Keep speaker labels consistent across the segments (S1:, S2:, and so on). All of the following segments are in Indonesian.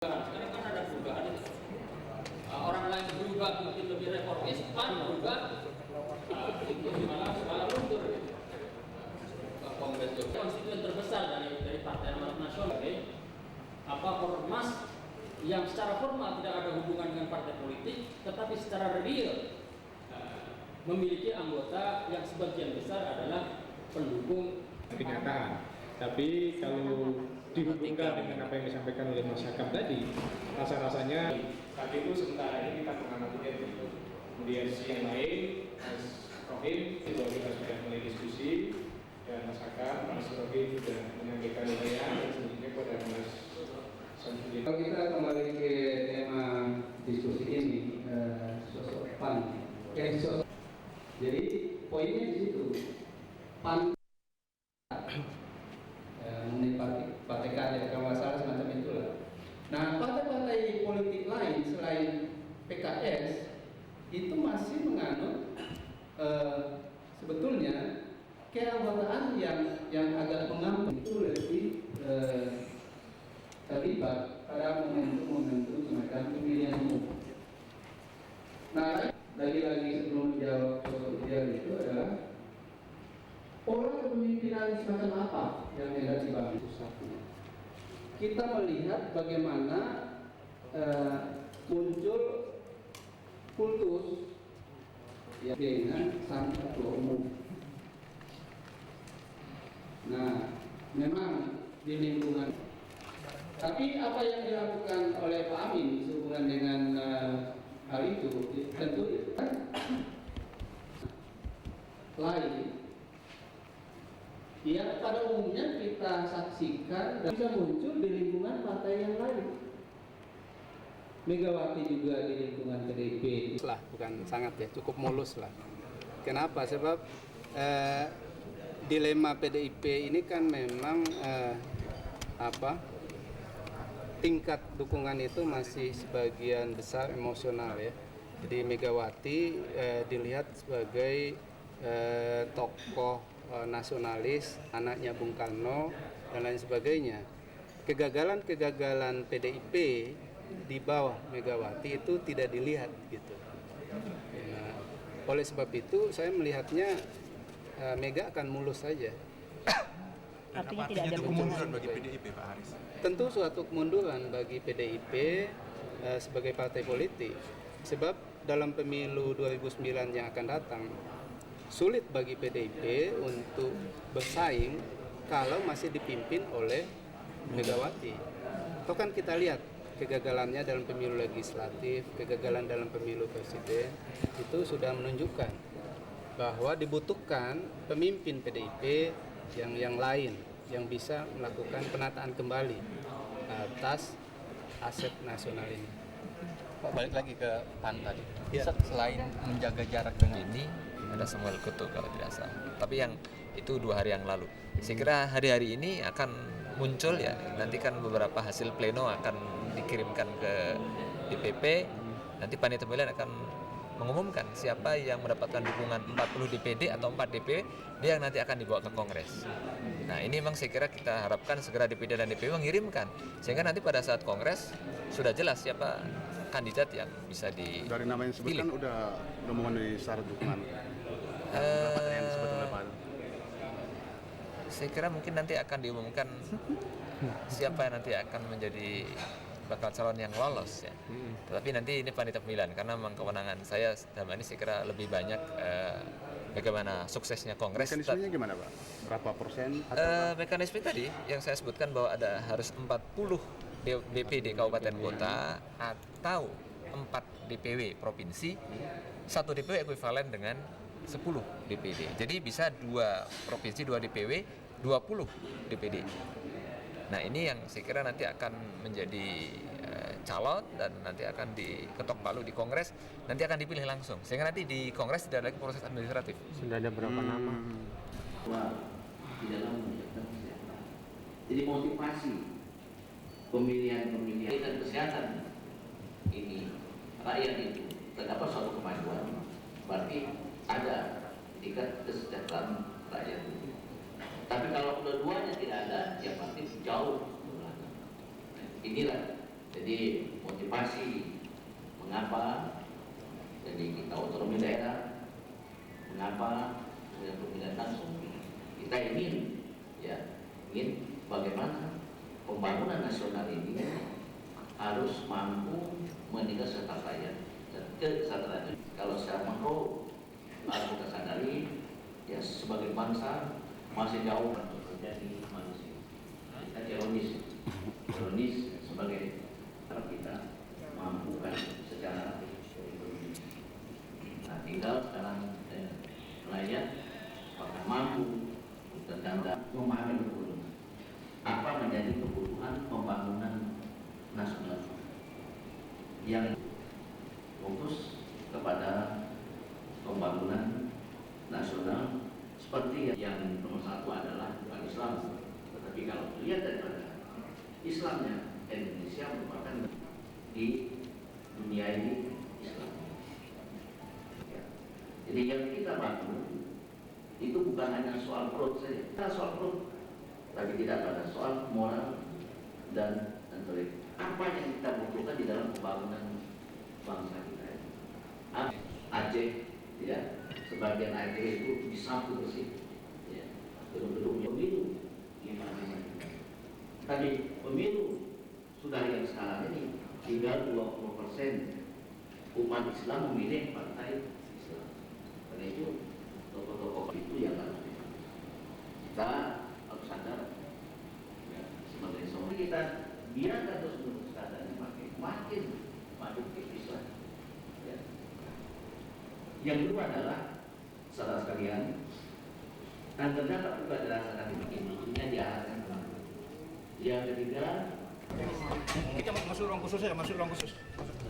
S1: Sekarang kan ada perubahan itu. Orang lain berubah mungkin lebih reformis, PAN berubah, itu malah luntur. Kongres Jogja konstituen terbesar dari Partai Amanat Nasional, ormas yang secara formal tidak ada hubungan dengan partai politik, tetapi secara real memiliki anggota yang sebagian besar adalah pendukung
S2: kenyataan. Tapi kalau dihubungkan dengan apa yang disampaikan oleh Mas Hakam tadi, rasa-rasanya saat itu sementara ini kita mengamati itu. Kemudian sisi yang lain, Mas Rohim, itu kita sudah mulai diskusi, dan Mas Hakam, Mas Rohim sudah menyampaikan uraian dan selanjutnya kepada Mas Samsudin.
S3: Kalau kita kembali ke tema diskusi ini, sosok PAN, jadi poinnya di situ, PAN mengenai partai kader kalau salah semacam itulah. Nah, partai-partai politik lain selain PKS itu masih menganut sebetulnya keanggotaan yang agak mengampun itu lebih terlibat pada momentum semacam pemilihan umum. Nah, lagi-lagi sebelum menjawab soal ideal itu adalah pola kepemimpinan semacam apa yang hendak dibangun. Kita melihat bagaimana muncul kultus ya dengan sang ketua umum. Nah, memang di lingkungan. Tapi apa yang dilakukan oleh Pak Amin sehubungan dengan hal itu tentu lain. Yang pada umumnya kita saksikan dan bisa muncul di lingkungan partai yang lain. Megawati juga di lingkungan PDIP.
S4: Bukan sangat ya, cukup mulus lah. Kenapa? Sebab dilema PDIP ini kan memang tingkat dukungan itu masih sebagian besar emosional ya. Jadi Megawati dilihat sebagai tokoh nasionalis, anaknya Bung Karno dan lain sebagainya. Kegagalan PDIP di bawah Megawati itu tidak dilihat gitu. Nah, oleh sebab itu saya melihatnya Mega akan mulus saja.
S5: Artinya tidak ada
S6: kemunduran bagi PDIP, Pak Haris.
S4: Tentu suatu kemunduran bagi PDIP sebagai partai politik. Sebab dalam pemilu 2009 yang akan datang sulit bagi PDIP untuk bersaing kalau masih dipimpin oleh Megawati. Toh kan kita lihat kegagalannya dalam pemilu legislatif, kegagalan dalam pemilu presiden itu sudah menunjukkan bahwa dibutuhkan pemimpin PDIP yang lain yang bisa melakukan penataan kembali atas aset nasional ini.
S7: Pak, balik lagi ke PAN tadi.
S4: Ya.
S7: Selain menjaga jarak dengan ini, ada Samuel Kutu kalau tidak salah. Tapi yang itu 2 hari yang lalu. Saya kira hari-hari ini akan muncul ya. Nanti kan beberapa hasil pleno akan dikirimkan ke DPP. Nanti panitia pemilihan akan mengumumkan siapa yang mendapatkan dukungan 40 DPD atau 4 DPW, dia yang nanti akan dibawa ke Kongres. Nah ini memang saya kira kita harapkan segera DPD dan DPW mengirimkan, sehingga nanti pada saat Kongres sudah jelas siapa kandidat yang bisa dipilih.
S6: Dari nama yang disebutkan udah memenuhi syarat dukungan. Yang disebut oleh Pak.
S7: Saya kira mungkin nanti akan diumumkan siapa yang nanti akan menjadi bakal calon yang lolos ya. Tetapi nanti ini panitia pemilihan karena memang kewenangan saya dalam ini saya kira lebih banyak bagaimana suksesnya Kongres.
S6: Mekanismenya gimana Pak? Berapa persen?
S7: Mekanisme tadi yang saya sebutkan bahwa ada harus 40 DPD kabupaten kota atau 4 DPW provinsi, 1 DPW ekuivalen dengan 10 DPD. Jadi bisa 2 provinsi 2 DPW, 20 DPD. Nah ini yang saya kira nanti akan menjadi calon dan nanti akan diketok palu di Kongres, nanti akan dipilih langsung. Sehingga nanti di Kongres tidak ada lagi proses administratif.
S2: Sudah ada berapa nama?
S1: Di dalam menjaga kesehatan. Jadi motivasi pemilihan dan kesehatan ini rakyat itu terdapat suatu kemajuan, berarti ada tingkat kesejahteraan rakyat itu. Tapi kalau kedua-duanya tidak ada, ya pasti jauh. Inilah
S8: Jadi motivasi mengapa jadi kita otonomi daerah, mengapa dengan pemilihan langsung kita ingin bagaimana pembangunan nasional ini harus mampu meningkat serta rakyat dan kesejahteraan. Kalau secara makro harus kita sadari ya sebagai bangsa masih jauh untuk menjadi manusia. Kita ironis sebagai kita mampu kan secara ekonomi. Nah, tinggal sekarang rakyat apakah mampu tentang memahami kebutuhan apa menjadi kebutuhan pembangunan nasional yang fokus kepada pembangunan nasional seperti yang nomor satu adalah bukan Islam, tetapi kalau dilihat daripada Islamnya Indonesia merupakan di dunia ini Islam. Ya. Jadi yang kita bangun itu bukan hanya soal perut saja, kita soal perut, tapi tidak pada soal moral dan intelektual. Apa yang kita butuhkan di dalam pembangunan bangsa kita ini. Aceh, ya, sebagian Aceh itu disapu bersih, ya, gedung-gedungnya pemilu gimana. Tadi pemilu sudah yang sekarang ini tinggal 20% umat Islam memilih partai Islam. Karena itu tokoh-tokoh itu yang harus kita harus sadar, ya, sebagai seorang kita biarkan terus menerus keadaan makin maju ke Islam. Ya. Yang kedua adalah saudara sekalian, dan terdapat juga dirasakan industrinya diarahkan ke mana. Yang ketiga,
S6: Kita masuk ruang khusus ya, masuk ruang khusus.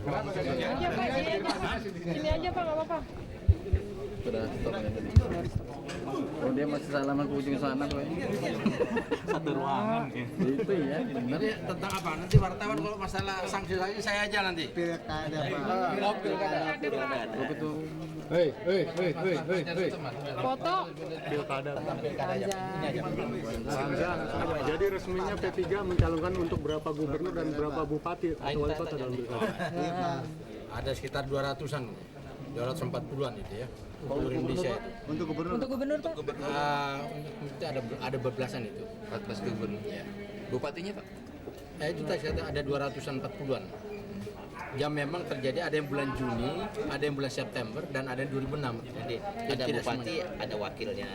S5: Aja Pak, sini aja Pak, nggak apa-apa.
S3: Sudah stop ya tadi. Oh dia masih salaman ke ujung sana kok.
S6: Satu ruangan.
S3: Itu ya.
S9: Nanti tentang apa? Nanti wartawan kalau masalah sanksi lagi saya aja nanti.
S3: Pilkada Pak.
S9: Oh, pilkada.
S3: Oh betul.
S2: Hei.
S5: Foto.
S6: Pilkada.
S5: Aja.
S6: Jadi resminya P3 mencalonkan untuk berapa gubernur dan berapa bupati atau wali kota dalam pilkada?
S9: Ada sekitar 200-an. 240-an itu ya. Seluruh Indonesia itu.
S6: Untuk gubernur?
S5: Untuk gubernur Pak.
S9: Itu ada bebelasan itu.
S7: 14 gubernur.
S9: Ya.
S7: Bupatinya Pak?
S9: Itu tadi ada 240-an. Yang memang terjadi ada yang bulan Juni, ada yang bulan September, dan ada yang 2006.
S8: jadi ada
S9: tidak
S8: bupati,
S9: semuanya.
S8: ada wakilnya,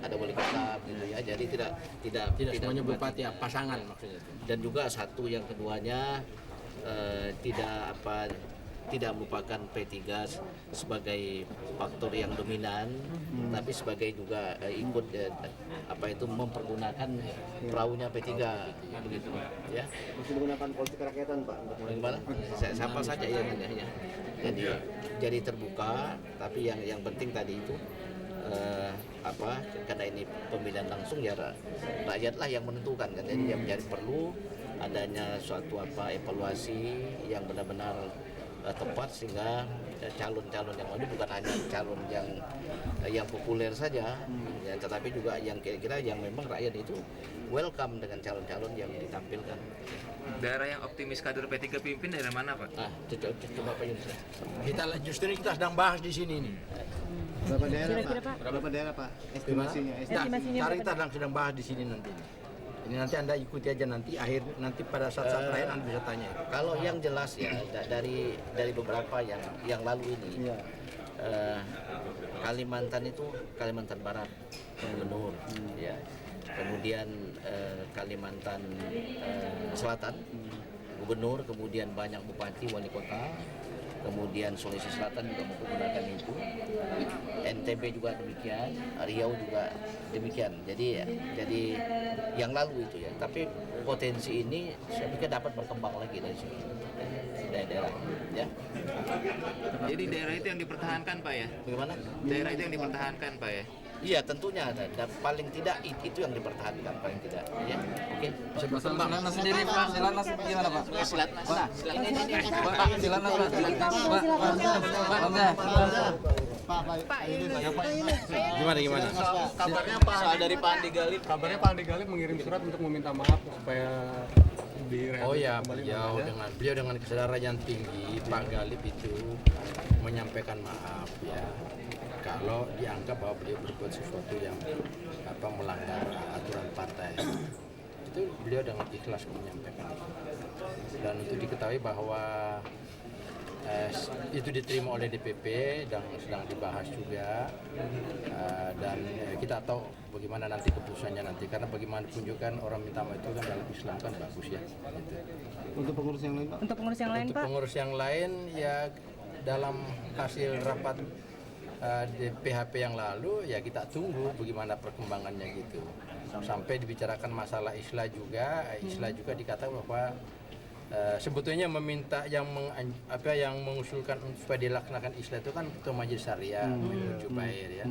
S8: ada wali kota, gitu ya. Jadi tidak
S9: Semuanya bupati ya, pasangan maksudnya.
S8: dan juga satu yang keduanya tidak merupakan P3 sebagai faktor yang dominan, tapi sebagai juga ikut mempergunakan perahunya P3 begitu ya.
S6: Masih menggunakan politik kerakyatan Pak?
S8: Bagaimana? Siapa saja ya. Jadi terbuka, tapi yang penting tadi itu karena ini pemilihan langsung ya rakyatlah yang menentukan kan. Jadi yang menjadi perlu adanya suatu evaluasi yang benar-benar tepat sehingga calon-calon yang maju bukan hanya calon yang populer saja, ya, tetapi juga yang kira-kira yang memang rakyat itu welcome dengan calon-calon yang ditampilkan.
S7: Daerah yang optimis kader P3 pimpin daerah mana Pak?
S8: Coba Pak Yunus.
S9: Kita sedang bahas di sini nih.
S6: Berapa daerah
S5: Kira-kira Pak.
S6: Berapa daerah Pak? Estimasinya?
S5: Estimasinya
S9: Sekarang
S5: berapa?
S9: kita sedang bahas di sini nanti. Ini nanti Anda ikuti aja nanti pada saat terakhir Anda bisa tanya.
S8: Kalau yang jelas ya dari beberapa yang lalu ini, Kalimantan itu Kalimantan Barat gubernur, ya. Kemudian Kalimantan Selatan gubernur, kemudian banyak bupati wali kota. Kemudian Sulawesi Selatan juga menggunakan itu, NTB juga demikian, Riau juga demikian. Jadi yang lalu itu ya. Tapi potensi ini saya pikir dapat berkembang lagi dari sini, daerah-daerah. Ya.
S7: Jadi daerah itu yang dipertahankan Pak ya?
S8: Bagaimana?
S7: Daerah itu yang dipertahankan Pak ya?
S8: Iya tentunya dan paling tidak itu yang dipertahankan paling tidak. Ya. Oke.
S3: Silanas sendiri Pak. Silanas gimana Pak?
S8: Silanas.
S3: Pak, silanas Pak. Gimana?
S6: Kabarnya Pak
S3: Soal dari Pak Andi Galip.
S6: Kabarnya Pak Andi Galip mengirim surat untuk meminta maaf supaya
S9: Oh ya, beliau dengan kesadaran yang tinggi, Pak Galip itu menyampaikan maaf ya kalau dianggap bahwa beliau berbuat sesuatu yang melanggar aturan partai. Itu beliau dengan ikhlas menyampaikan itu. Dan itu diketahui bahwa itu diterima oleh DPP dan sedang dibahas juga, dan kita tahu bagaimana nanti keputusannya nanti, karena bagaimanapun juga kan orang minta maaf itu kan dalam Islam kan bagus ya gitu.
S6: Untuk pengurus yang lain, Pak?
S5: Untuk pengurus yang lain,
S9: Untuk
S5: Pak?
S9: pengurus yang lain ya dalam hasil rapat di PHP yang lalu ya kita tunggu bagaimana perkembangannya gitu. Sampai dibicarakan masalah Islah juga dikatakan bahwa sebetulnya meminta yang mengusulkan supaya dilaksanakan Islah itu kan Ketua Majelis Syariah Jubair ya.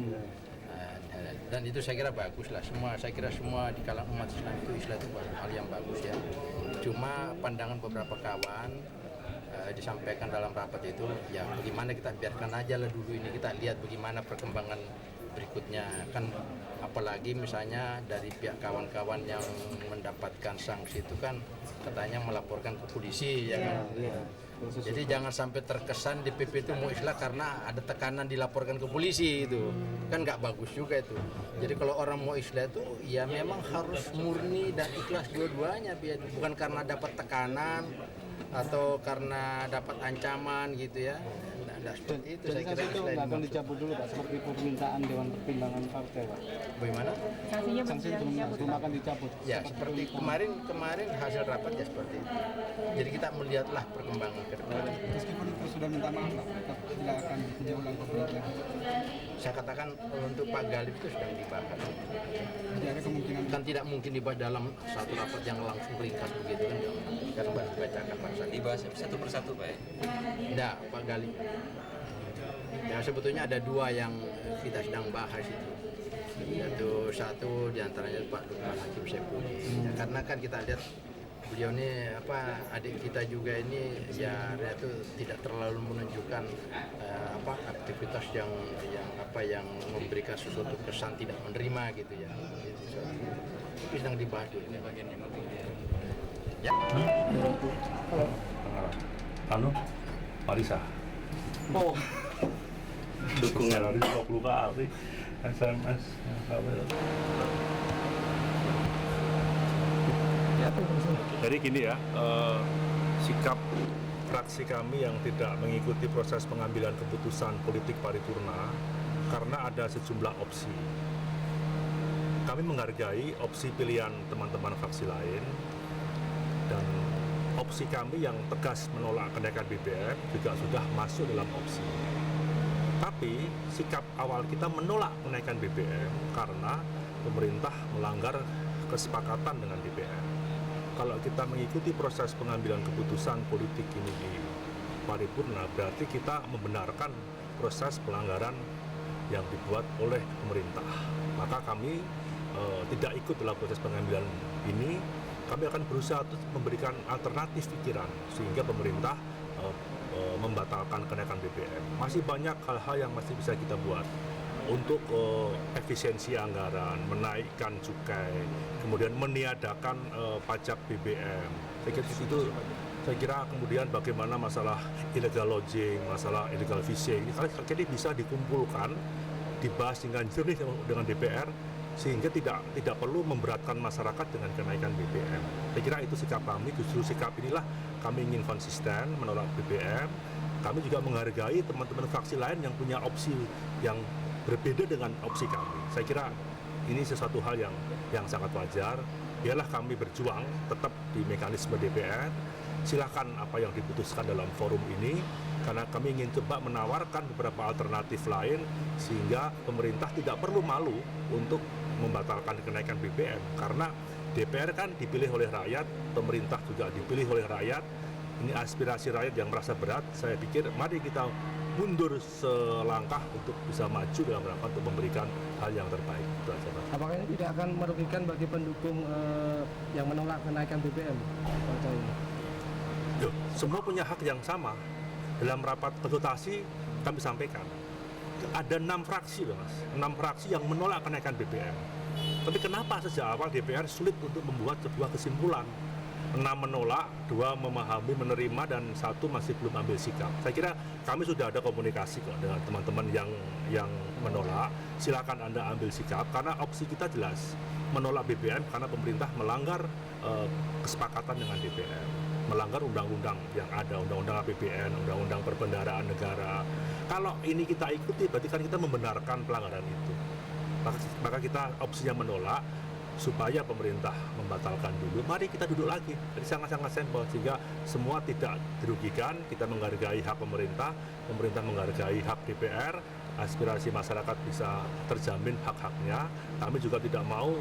S9: Dan itu saya kira bagus lah, saya kira semua di kalangan umat Islam itu Islah itu hal yang bagus ya. Cuma pandangan beberapa kawan disampaikan dalam rapat itu ya bagaimana kita biarkan aja lah dulu ini, kita lihat bagaimana perkembangan berikutnya kan, apalagi misalnya dari pihak kawan-kawan yang mendapatkan sanksi itu kan katanya melaporkan ke polisi ya kan. Jadi jangan sampai terkesan DPP itu mau Islah karena ada tekanan dilaporkan ke polisi, itu kan nggak bagus juga itu. Jadi kalau orang mau Islah itu ya memang harus murni dan ikhlas dua-duanya, bukan karena dapat tekanan atau karena dapat ancaman gitu ya. Nah, seperti itu saya kira
S6: itu nggak akan dicabut dulu, Pak, seperti permintaan Dewan Pertimbangan Partai, Pak.
S9: Bagaimana?
S6: Sanksi belum akan dicabut.
S9: Ya seperti kemarin hasil rapat ya seperti itu. Jadi kita melihatlah perkembangan ke depan.
S6: Meskipun itu sudah minta maaf, Pak, tetap tidak akan diulang kembali.
S9: Saya katakan untuk Pak Galip itu sedang dibahas.
S6: Jadi ada kemungkinan
S9: Kan tidak mungkin dibahas dalam satu rapat yang langsung ringkas begitu kan, karena baru dibacakan pasal.
S7: Dibahas satu persatu, Pak ya?
S9: Tidak, Pak Galip. Ya sebetulnya ada dua yang kita sedang bahas itu. Yaitu satu diantaranya Pak Lukman Hakim Saifuddin. Ya, karena kan kita lihat beliau ini adik kita juga ini ya itu tidak terlalu menunjukkan aktivitas yang memberikan sesuatu kesan tidak menerima gitu ya. Itu sedang dibahas dulu. Ya.
S10: Marisa.
S6: Oh.
S10: Dukungan dari 20 kali SMS. Jadi gini ya, sikap fraksi kami yang tidak mengikuti proses pengambilan keputusan politik paripurna karena ada sejumlah opsi. Kami menghargai opsi pilihan teman-teman fraksi lain, dan opsi kami yang tegas menolak kenaikan BBM juga sudah masuk dalam opsi. Tapi sikap awal kita menolak kenaikan BBM karena pemerintah melanggar kesepakatan dengan DPR. Kalau kita mengikuti proses pengambilan keputusan politik ini di paripurna, berarti kita membenarkan proses pelanggaran yang dibuat oleh pemerintah. Maka kami tidak ikut dalam proses pengambilan ini. Kami akan berusaha untuk memberikan alternatif pikiran sehingga pemerintah membatalkan kenaikan BBM. Masih banyak hal-hal yang masih bisa kita buat untuk efisiensi anggaran, menaikkan cukai, kemudian meniadakan pajak BBM. Saya kira kemudian bagaimana masalah illegal lodging, masalah illegal fishing, ini bisa dikumpulkan, dibahas dengan jernih dengan DPR, sehingga tidak perlu memberatkan masyarakat dengan kenaikan BBM. Saya kira itu sikap kami. Justru sikap inilah kami ingin konsisten menolak BBM. Kami juga menghargai teman-teman fraksi lain yang punya opsi yang berbeda dengan opsi kami. Saya kira ini sesuatu hal yang sangat wajar. Biarlah kami berjuang tetap di mekanisme DPR. Silakan apa yang diputuskan dalam forum ini, karena kami ingin coba menawarkan beberapa alternatif lain sehingga pemerintah tidak perlu malu untuk membatalkan kenaikan BBM, karena DPR kan dipilih oleh rakyat, pemerintah juga dipilih oleh rakyat. Ini aspirasi rakyat yang merasa berat. Saya pikir mari kita mundur selangkah untuk bisa maju dalam rangka untuk memberikan hal yang terbaik. Itu aja, Pak.
S6: Apakah ini tidak akan merugikan bagi pendukung yang menolak kenaikan BBM?
S10: Semua punya hak yang sama. Dalam rapat konsultasi kami sampaikan ada 6 fraksi, Mas, 6 fraksi yang menolak kenaikan BBM. Tapi kenapa sejak awal DPR sulit untuk membuat sebuah kesimpulan? 6 menolak, 2 memahami, menerima, dan 1 masih belum ambil sikap. Saya kira kami sudah ada komunikasi kok dengan teman-teman yang menolak. Silakan Anda ambil sikap, karena opsi kita jelas, menolak BBM karena pemerintah melanggar kesepakatan dengan DPR, melanggar undang-undang yang ada, undang-undang APBN, undang-undang perbendaharaan negara. Kalau ini kita ikuti, berarti kan kita membenarkan pelanggaran itu. Maka kita opsinya menolak, supaya pemerintah membatalkan dulu, mari kita duduk lagi. Jadi sangat-sangat simpel, sehingga semua tidak dirugikan, kita menghargai hak pemerintah, pemerintah menghargai hak DPR, aspirasi masyarakat bisa terjamin hak-haknya. Kami juga tidak mau